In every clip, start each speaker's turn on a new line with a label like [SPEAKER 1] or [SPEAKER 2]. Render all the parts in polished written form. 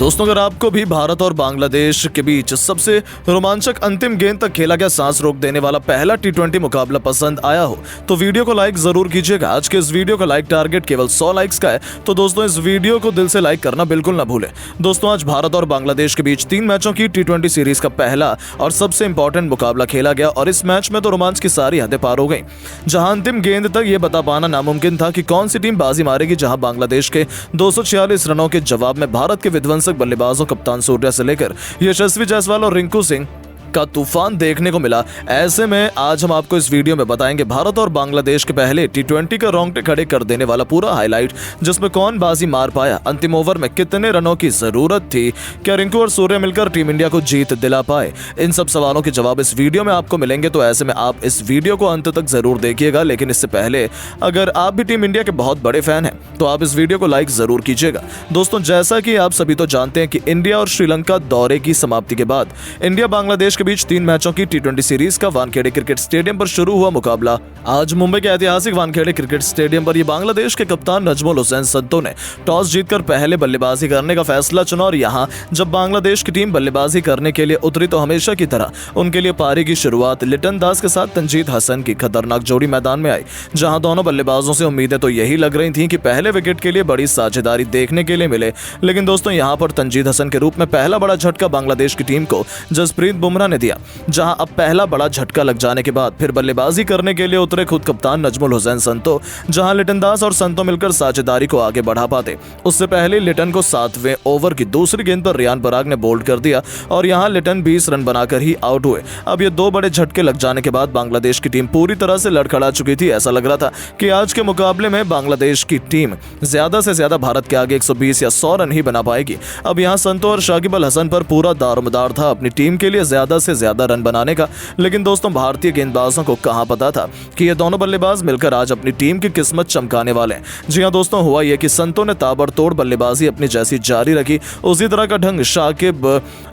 [SPEAKER 1] दोस्तों, अगर आपको भी भारत और बांग्लादेश के बीच सबसे रोमांचक अंतिम गेंद तक खेला गया सांस रोक देने वाला पहला टी20 मुकाबला पसंद आया हो तो वीडियो को लाइक जरूर कीजिएगा। आज के इस वीडियो का लाइक टारगेट केवल 100 लाइक्स का है, तो दोस्तों इस वीडियो को दिल से लाइक करना बिल्कुल ना भूलें। दोस्तों, आज भारत और बांग्लादेश के बीच 3 मैचों की टी20 सीरीज का पहला और सबसे इंपॉर्टेंट मुकाबला खेला गया और इस मैच में तो रोमांच की सारी हदें पार हो गई। जहां अंतिम गेंद तक ये बता पाना नामुमकिन था कि कौन सी टीम बाजी मारेगी, जहां बांग्लादेश के 246 रनों के जवाब में भारत के विध्वंसक बल्लेबाजों कप्तान सूर्या से लेकर यशस्वी जायसवाल और रिंकू सिंह का तूफान देखने को मिला। ऐसे में आज हम आपको इस वीडियो में बताएंगे भारत और बांग्लादेश के पहले टी20 का रोंगटे खड़े कर देने वाला पूरा हाईलाइट, जिसमें कौन बाजी मार पाया, अंतिम ओवर में कितने रनों की जरूरत थी, क्या रिंकू और सूर्य मिलकर टीम इंडिया को जीत दिला पाए। इन सब सवालों के जवाब इस वीडियो में आपको मिलेंगे, तो ऐसे में आप इस वीडियो को अंत तक जरूर देखिएगा। लेकिन इससे पहले अगर आप भी टीम इंडिया के बहुत बड़े फैन हैं तो आप इस वीडियो को लाइक जरूर कीजिएगा। दोस्तों, जैसा कि आप सभी तो जानते हैं कि इंडिया और श्रीलंका दौरे की समाप्ति के बाद इंडिया बांग्लादेश के बीच 3 मैचों की टी20 सीरीज का वानखेड़े क्रिकेट स्टेडियम पर शुरू हुआ मुकाबला आज मुंबई के ऐतिहासिक वानखेड़े क्रिकेट स्टेडियम पर ये बांग्लादेश के कप्तान नजमुल हुसैन संतो ने टॉस जीतकर पहले बल्लेबाजी करने का फैसला चुना और यहां जब बांग्लादेश की टीम बल्लेबाजी करने के लिए उतरी तो हमेशा की तरह उनके लिए पारी की शुरुआत लिटन दास के साथ तंजीद हसन की खतरनाक जोड़ी मैदान में आई। जहां दोनों बल्लेबाजों से उम्मीदें तो यही लग रही थी कि पहले विकेट के लिए बड़ी साझेदारी देखने के लिए मिले, लेकिन दोस्तों यहां पर तंजीद हसन के रूप में पहला बड़ा झटका बांग्लादेश की टीम को जसप्रीत बुमराह ने दिया। जहां अब पहला बड़ा झटका लग जाने के बाद फिर बल्लेबाजी करने के लिए उतरे खुद कप्तान नजमुल हुसैन संतो। जहां लिटन दास और संतो मिलकर साझेदारी को आगे बढ़ा पाते, उससे पहले लिटन को 7वें ओवर की दूसरी गेंद पर रियान पराग ने बोल्ड कर दिया और यहां लिटन 20 रन बनाकर ही आउट हुए। अब ये 2 बड़े झटके लग जाने के बाद बांग्लादेश की टीम पूरी तरह से लड़खड़ा चुकी थी। ऐसा लग रहा था कि आज के मुकाबले में बांग्लादेश की टीम ज्यादा से ज्यादा भारत के आगे 120 या 100 रन ही बना पाएगी। अब यहां संतो और शाकिब अल हसन पर पूरा दारोमदार था अपनी टीम के लिए ज्यादा से ज्यादा रन बनाने का। लेकिन दोस्तों, भारतीय गेंदबाजों को कहां पता था कि ये दोनों बल्लेबाज मिलकर आज अपनी टीम की किस्मत चमकाने वाले हैं। जी हां दोस्तों, हुआ ये कि संतो ने ताबड़तोड़ बल्लेबाजी अपनी जैसी जारी रखी, उसी तरह का ढंग शाकिब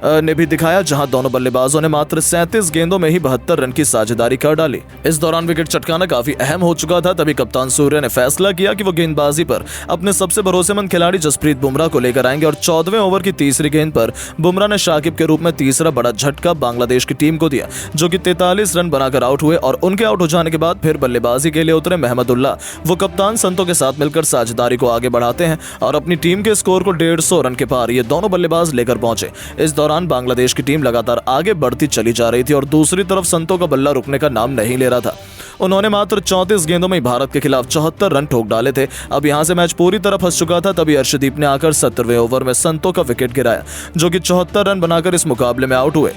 [SPEAKER 1] ने भी दिखाया, जहां दोनों बल्लेबाजों ने मात्र 37 गेंदों में ही 72 रन की साझेदारी कर डाली। इस दौरान विकेट चटकाना काफी अहम हो चुका था। तभी कप्तान सूर्य ने फैसला किया कि वो गेंदबाजी पर अपने सबसे भरोसेमंद खिलाड़ी जसप्रीत बुमराह को लेकर आएंगे और 14वें ओवर की तीसरी गेंद पर बुमराह ने शाकिब के रूप में तीसरा बड़ा झटका बांग्लादेश की टीम को दिया, जो कि 43 रन बनाकर आउट हुए। और उनके आउट हो जाने के बाद फिर बल्लेबाजी के लिए उतरे महमदुल्लाह। वो कप्तान संतो के साथ मिलकर साझेदारी को आगे बढ़ाते हैं और अपनी टीम के स्कोर को 150 रन के पार ये दोनों बल्लेबाज लेकर पहुंचे। इस दौरान बांग्लादेश की टीम लगातार आगे बढ़ती चली जा रही थी और दूसरी तरफ संतो का बल्ला रुकने का नाम नहीं ले रहा था। उन्होंने मात्र 34 गेंदों में भारत के खिलाफ 74 रन ठोक डाले थे। अब यहां से मैच पूरी तरह फंस चुका था। तभी अर्शदीप ने आकर 70वें ओवर में संतो का विकेट गिराया, जो कि 74 रन बनाकर इस मुकाबले में आउट हुए।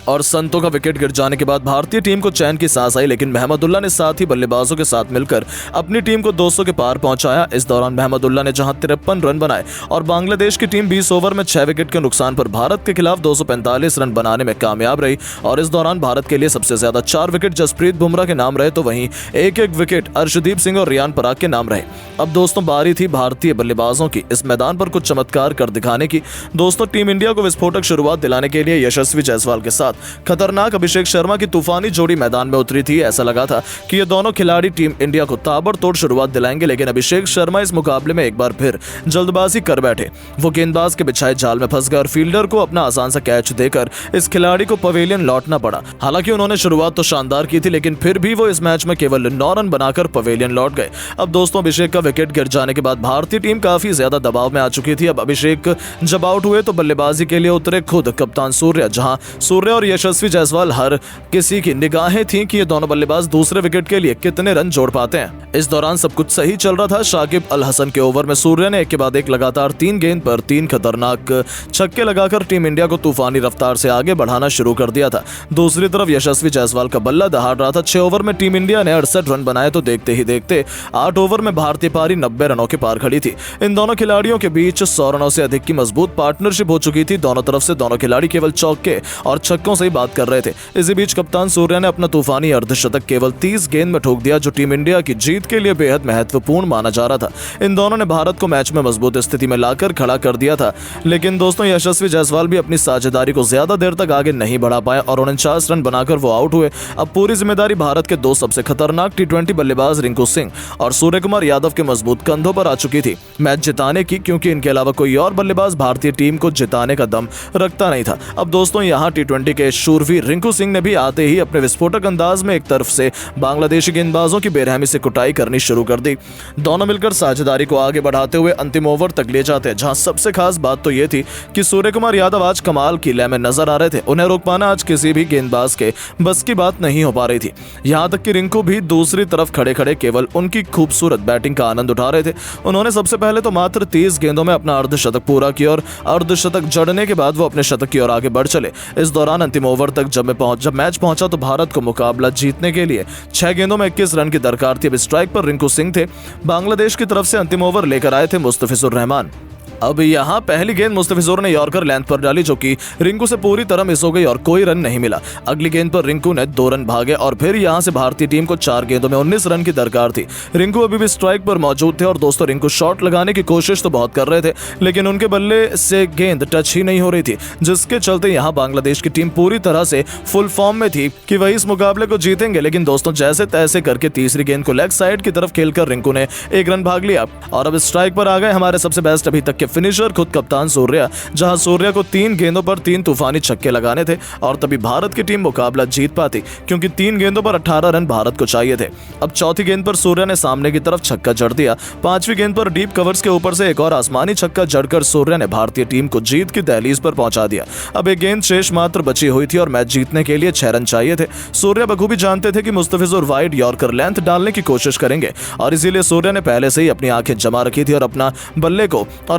[SPEAKER 1] और संतो का विकेट गिर जाने के बाद भारतीय टीम को चैन की सांस आई, लेकिन महमदुल्लाह ने साथ ही बल्लेबाजों के साथ मिलकर अपनी टीम को 200 के पार पहुंचाया। इस दौरान महमदुल्लाह ने जहां 53 रन बनाए और बांग्लादेश की टीम 20 ओवर में 6 विकेट के नुकसान पर भारत के खिलाफ 245 रन बनाने में कामयाब रही। और इस दौरान भारत के लिए सबसे ज्यादा 4 विकेट जसप्रीत बुमराह के नाम रहे, तो वहीं एक विकेट अर्शदीप सिंह और रियान पराग के नाम रहे। अब दोस्तों, बारी थी भारतीय बल्लेबाजों की इस मैदान पर कुछ चमत्कार कर दिखाने की। दोस्तों, टीम इंडिया को विस्फोटक शुरुआत दिलाने के लिए यशस्वी जायसवाल के साथ खतरनाक अभिषेक शर्मा की तूफानी जोड़ी मैदान में उतरी थी। ऐसा लगा था कि ये दोनों खिलाड़ी टीम इंडिया को ताबड़तोड़ शुरुआत दिलाएंगे, लेकिन अभिषेक शर्मा इस मुकाबले में एक बार फिर जल्दबाजी कर बैठे। वो गेंदबाज के बिछाए जाल में फंस गए और फील्डर को अपना आसान सा कैच देकर इस खिलाड़ी को पवेलियन लौटना पड़ा। हालांकि उन्होंने शुरुआत तो शानदार की थी, लेकिन फिर भी वो इस मैच में केवल 9 रन बनाकर पवेलियन लौट गए। अब दोस्तों, अभिषेक का विकेट गिर जाने के बाद भारतीय टीम काफी ज्यादा दबाव में आ चुकी थी। अब अभिषेक जब आउट हुए तो बल्लेबाजी के लिए उतरे खुद कप्तान सूर्य, जहां सूर्य और यशस्वी जायसवाल हर किसी की निगाहें थी कि ये दोनों बल्लेबाज दूसरे विकेट के लिए कितने रन जोड़ पाते हैं। इस दौरान सब कुछ सही चल रहा था। शाकिब अल हसन के ओवर में सूर्य ने एक के बाद एक लगातार 3 गेंद पर 3 खतरनाक छक्के लगाकर टीम इंडिया को तूफानी रफ्तार से आगे बढ़ाना शुरू कर दिया था। दूसरी तरफ यशस्वी जायसवाल का बल्ला दहाड़ रहा था। 6 ओवर में टीम इंडिया ने 68 रन बनाए, तो देखते ही देखते 8 ओवर में भारतीय पारी 90 रनों के पार खड़ी थी। इन दोनों खिलाड़ियों के बीच 100 रनों से अधिक की मजबूत पार्टनरशिप हो चुकी थी। दोनों तरफ से दोनों खिलाड़ी केवल चौके और छक्कों से ही बात कर रहे थे। इसी बीच कप्तान सूर्या ने अपना तूफानी अर्धशतक केवल 30 गेंद में ठोक दिया, जो टीम इंडिया की जीत के लिए बेहद महत्वपूर्ण माना जा रहा था। इन दोनों ने भारत को मैच में मजबूत स्थिति में लाकर खड़ा कर दिया था। लेकिन दोस्तों, यशस्वी जायसवाल भी अपनी साझेदारी को ज्यादा देर तक आगे नहीं बढ़ा पाए और 49 रन बनाकर वो आउट हुए। अब पूरी जिम्मेदारी भारत के 2 सबसे खतरनाक टी20 बल्लेबाज रिंकू सिंह और सूर्य कुमार यादव के मजबूत कंधों पर आ चुकी थी मैच जिताने की, क्योंकि इनके अलावा कोई और बल्लेबाज भारतीय टीम को जिताने का दम रखता नहीं था। अब दोस्तों यहाँ टी20 के शूरवीर रिंकू सिंह ने भी आते ही अपने विस्फोटक अंदाज में एक तरफ से बांग्लादेशी गेंदबाजों की बेरहमी से कुटाई करनी शुरू कर दी। दोनों मिलकर साझेदारी को आगे बढ़ाते हुए अंतिम ओवर तक ले जाते हैं, जहां सबसे खास बात तो ये थी कि सूर्य कुमार यादव आज कमाल की लय में नजर आ रहे थे। उन्हें रोक पाना आज किसी भी गेंदबाज के बस की बात नहीं हो पा रही थी। यहां तक कि रिंकू भी दूसरी तरफ खड़े खड़े केवल उनकी खूबसूरत बैटिंग का आनंद उठा रहे थे। उन्होंने सबसे पहले तो मात्र 30 गेंदों में अपना अर्धशतक पूरा किया और अर्धशतक जड़ने के बाद वो अपने शतक की ओर आगे बढ़ चले। इस दौरान अंतिम ओवर तक जब मैच पहुंचा तो भारत को मुकाबला जीतने के लिए 6 गेंदों में 21 रन की दरकार थी। अब स्ट्राइक पर रिंकू सिंह थे। बांग्लादेश की तरफ से अंतिम ओवर लेकर आए थे मुस्तफिजुर रहमान। अब यहाँ पहली गेंद मुस्तफिजुर ने यॉर्कर लेंथ पर डाली, जो कि रिंकू से पूरी तरह मिस हो गई और कोई रन नहीं मिला। अगली गेंद पर रिंकू ने 2 रन भागे और फिर यहाँ से भारतीय टीम को 4 गेंदों में 19 रन की दरकार थी। रिंकू अभी भी स्ट्राइक पर मौजूद थे और दोस्तों रिंकू शॉट लगाने की कोशिश तो बहुत कर रहे थे, लेकिन उनके बल्ले से गेंद टच ही नहीं हो रही थी, जिसके चलते यहाँ बांग्लादेश की टीम पूरी तरह से फुल फॉर्म में थी कि वही इस मुकाबले को जीतेंगे। लेकिन दोस्तों जैसे तैसे करके तीसरी गेंद को लेग साइड की तरफ खेलकर रिंकू ने 1 रन भाग लिया और अब स्ट्राइक पर आ गए हमारे सबसे बेस्ट अभी तक के फिनिशर खुद कप्तान सूर्या, जहां सूर्या को 3 गेंदों पर 3 तूफानी छक्के लगाने थे और तभी भारत की टीम मुकाबला जीत पाती, क्योंकि 3 गेंदों पर 18 रन भारत को चाहिए थे। अब चौथी गेंद पर सूर्या ने सामने की तरफ छक्का जड़ दिया। 5वीं गेंद पर डीप कवर्स के ऊपर से एक और आसमानी छक्का जड़कर सूर्या ने भारतीय टीम को जीत की दहलीज पर पहुंचा दिया। अब एक गेंद शेष मात्र बची हुई थी और मैच जीतने के लिए 6 रन चाहिए थे। सूर्या बखूबी जानते थे कि मुस्तफिजुर वाइड यॉर्कर लेंथ डालने की कोशिश करेंगे और इसीलिए सूर्या ने पहले से ही अपनी आंखें जमा रखी थी और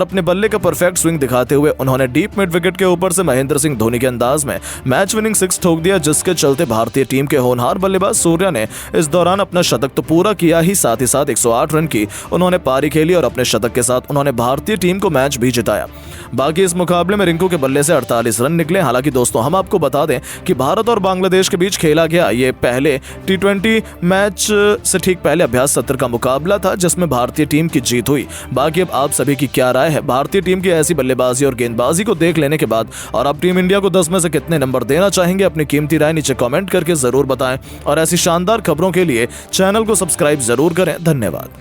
[SPEAKER 1] अपने बल्ले का परफेक्ट स्विंग दिखाते हुए उन्होंने डीप मिड विकेट के ऊपर से महेंद्र सिंह धोनी के अंदाज में मैच विनिंग 6 ठोक दिया, जिसके चलते भारतीय टीम के होनहार बल्लेबाज सूर्या ने इस दौरान अपना शतक तो पूरा किया ही, साथ 108 रन की उन्होंने पारी खेली और अपने शतक के साथ उन्होंने भारतीय टीम को मैच भी जिताया। बाकी इस मुकाबले में रिंकू के बल्ले से 48 रन निकले। हालांकि दोस्तों हम आपको बता दें कि भारत और बांग्लादेश के बीच खेला गया ये पहले टी20 मैच से ठीक पहले अभ्यास सत्र का मुकाबला था, जिसमें भारतीय टीम की जीत हुई। बाकी अब आप सभी की क्या राय है भारतीय टीम की ऐसी बल्लेबाजी और गेंदबाजी को देख लेने के बाद, और आप टीम इंडिया को 10 में से कितने नंबर देना चाहेंगे? अपनी कीमती राय नीचे कमेंट करके जरूर बताएं और ऐसी शानदार खबरों के लिए चैनल को सब्सक्राइब जरूर करें। धन्यवाद।